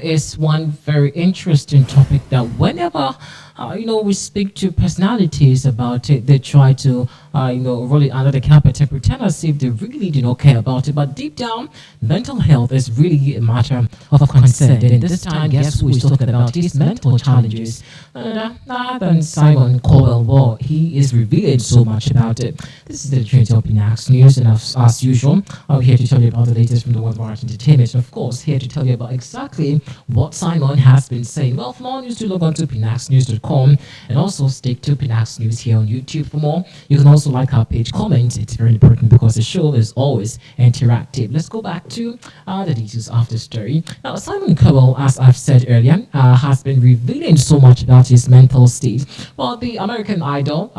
is one very interesting topic that whenever we speak to personalities about it, they try to roll it under the carpet and pretend as if they really do not care about it. But deep down, mental health is really a matter of concern. And this time, guess who is talking about his mental challenges? None than Simon Cowell. Well, he is revealing so much about it. This is the Trinity of Pinax News, and as usual, I'm here to tell you about the latest from the world of art entertainment, and of course, here to tell you about exactly what Simon has been saying. Well, for more news, do log on to pinaxnews.com and also stick to Pinax News here on YouTube for more. You can also like our page, comment. It's very important because the show is always interactive. Let's go back to the details of the story. Now, Simon Cowell, as I've said earlier, has been revealing so much about his mental state. Well, the American Idol,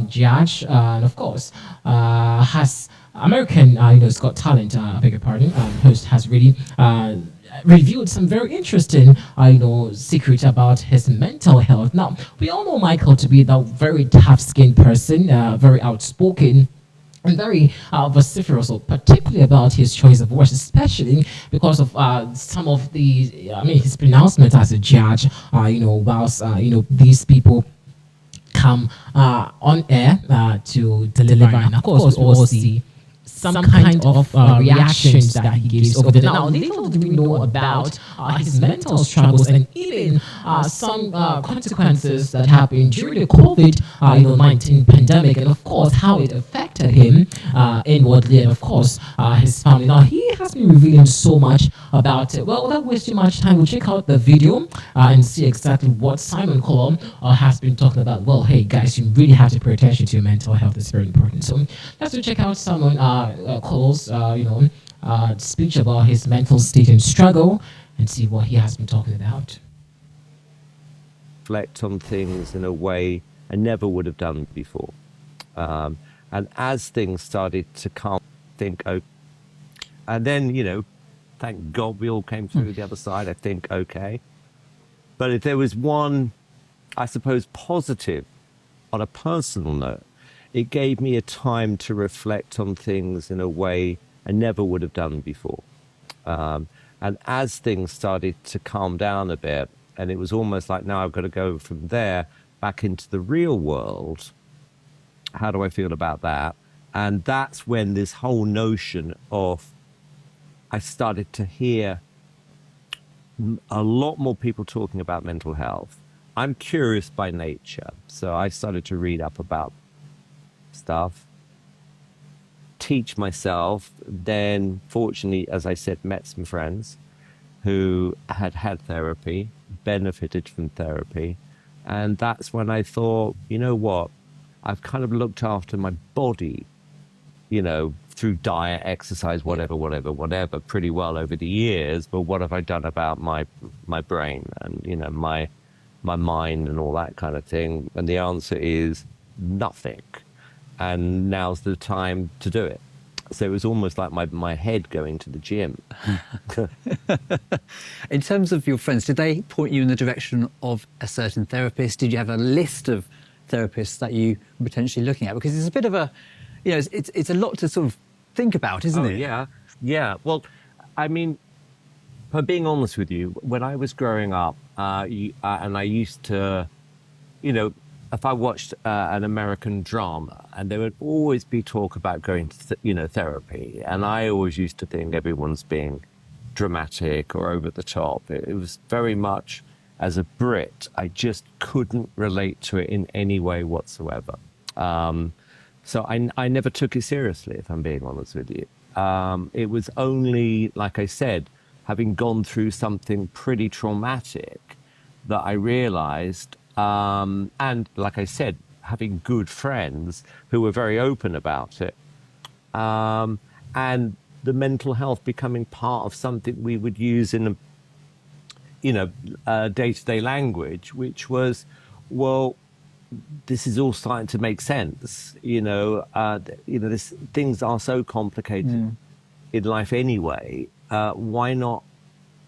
judge, and of course, has American, Got Talent, I beg your pardon, host has really revealed some very interesting, secrets about his mental health. Now, we all know Michael to be that very tough-skinned person, very outspoken, and very vociferous, particularly about his choice of words, especially because of some of his pronouncements as a judge, whilst, these people come on air to deliver. And of course, we all see some kind of reactions that he gives over there. Now, little do we know about his mental struggles and even some consequences that happened during the COVID-19 pandemic, and of course, how it affected him inwardly, and of course, his family. Now, he has been revealing so much about it. Well, without wasting much time, we'll check out the video and see exactly what Simon Cowell has been talking about. Well, hey, guys, you really have to pay attention to your mental health. It's very important. So let's go check out Simon Cowell's, speech about his mental state and struggle and see what he has been talking about. Reflect on things in a way I never would have done before. And as things started to calm, and then, thank God we all came through the other side, I think, okay. But if there was one, I suppose, positive on a personal note, it gave me a time to reflect on things in a way I never would have done before. And as things started to calm down a bit, and it was almost like now I've got to go from there back into the real world, how do I feel about that? And that's when this whole notion of, I started to hear a lot more people talking about mental health. I'm curious by nature, so I started to read up about stuff, teach myself, then fortunately, as I said, met some friends who had therapy, benefited from therapy, and that's when I thought, you know what, I've kind of looked after my body, through diet, exercise, whatever, pretty well over the years, but what have I done about my brain and, my mind and all that kind of thing? And the answer is nothing. And now's the time to do it. So it was almost like my head going to the gym. In terms of your friends, did they point you in the direction of a certain therapist? Did you have a list of therapists that you were potentially looking at? Because it's a bit of a, it's a lot to sort of think about, isn't it? Yeah. Well, I mean, for being honest with you, when I was growing up, and I used to, if I watched an American drama, and there would always be talk about going to, therapy, and I always used to think everyone's being dramatic or over the top. It was very much, as a Brit, I just couldn't relate to it in any way whatsoever. So I never took it seriously, if I'm being honest with you. It was only, like I said, having gone through something pretty traumatic that I realized, and like I said, having good friends who were very open about it, and the mental health becoming part of something we would use in a day-to-day language, which was, well, this is all starting to make sense. Things are so complicated in life anyway. Why not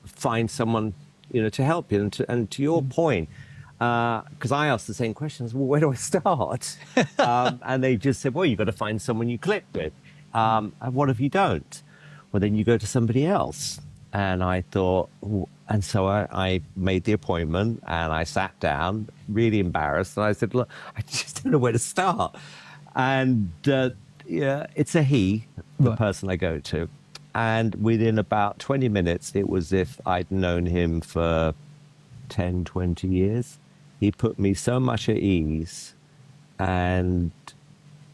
find someone, to help you? And to your point, because I asked the same questions, well, where do I start? And they just said, well, you've got to find someone you click with. And what if you don't? Well, then you go to somebody else. And I thought, and so I made the appointment and I sat down, really embarrassed. And I said, look, I just don't know where to start. And yeah, it's a he, the Right. person I go to. And within about 20 minutes, it was as if I'd known him for 10, 20 years. He put me so much at ease, and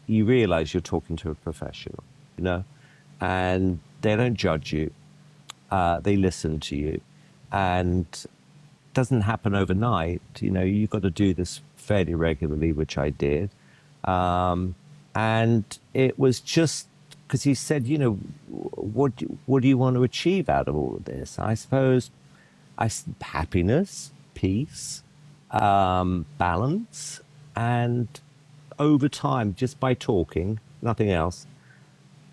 you realize you're talking to a professional, you know, and they don't judge you. They listen to you, and doesn't happen overnight. You know, you've got to do this fairly regularly, which I did. And it was just because he said, you know, what do you want to achieve out of all of this? I suppose happiness, peace, balance, and over time, just by talking, nothing else,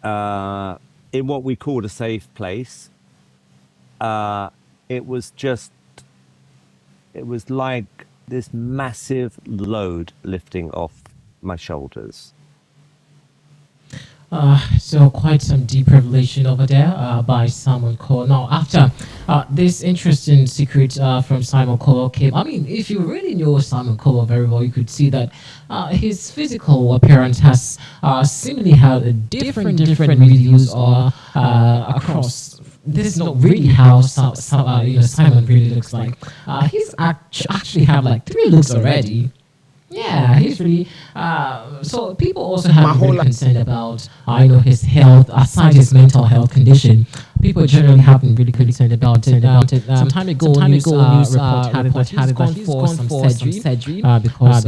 in what we called a safe place, uh, it was just, it was like this massive load lifting off my shoulders. So quite some deep revelation over there by Simon Cowell. Now, after this interesting secret from Simon Cowell came, I mean, if you really know Simon Cowell very well, you could see that his physical appearance has seemingly had a different reviews or across. This is not really how Simon really looks like. He's actually have like 3 looks already. Yeah, he's really. So people also have been really concerned about, his health aside his mental health condition. People generally have been really concerned about it. Some time ago, news report had it that he's gone for some surgery because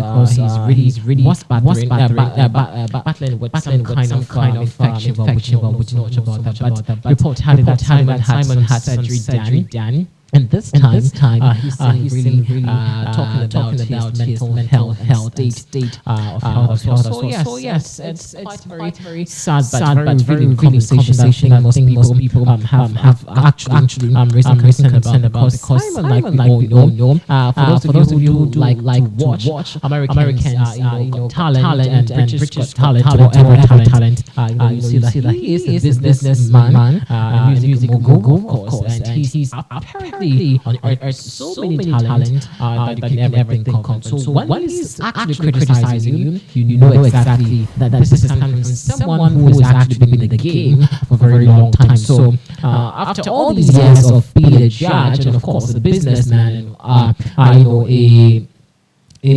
he's really was battling with some kind of infection. But we know much about that. But the report had it that Simon had surgery done. And this time, he's really talking about his mental health state of health. So yes, it's quite very sad but very conversation that most people have actually raising concern about, because Simon, like we all know, for those of you who do like to watch Americans, talent and British Got Talent, whatever talent, you see that he is a businessman, music mogul, of course, and he's apparently on so many talent that you can ever think of. So when he's actually criticizing you know exactly that this is coming from someone who has actually been in the game for a very long time. So after all these years of being a judge and of course a businessman, a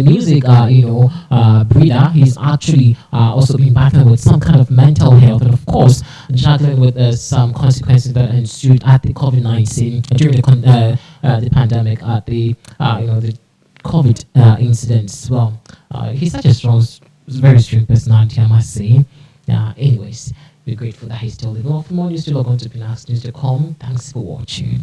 music, breeder, he's actually also been battling with some kind of mental health, and of course, juggling with some consequences that ensued at the COVID-19 during the pandemic, at the the COVID incidents. Well, he's such a strong, very strong personality, I must say. Anyways, we're grateful that he's still living. For more news to log on to pinaxnews.com. Thanks for watching.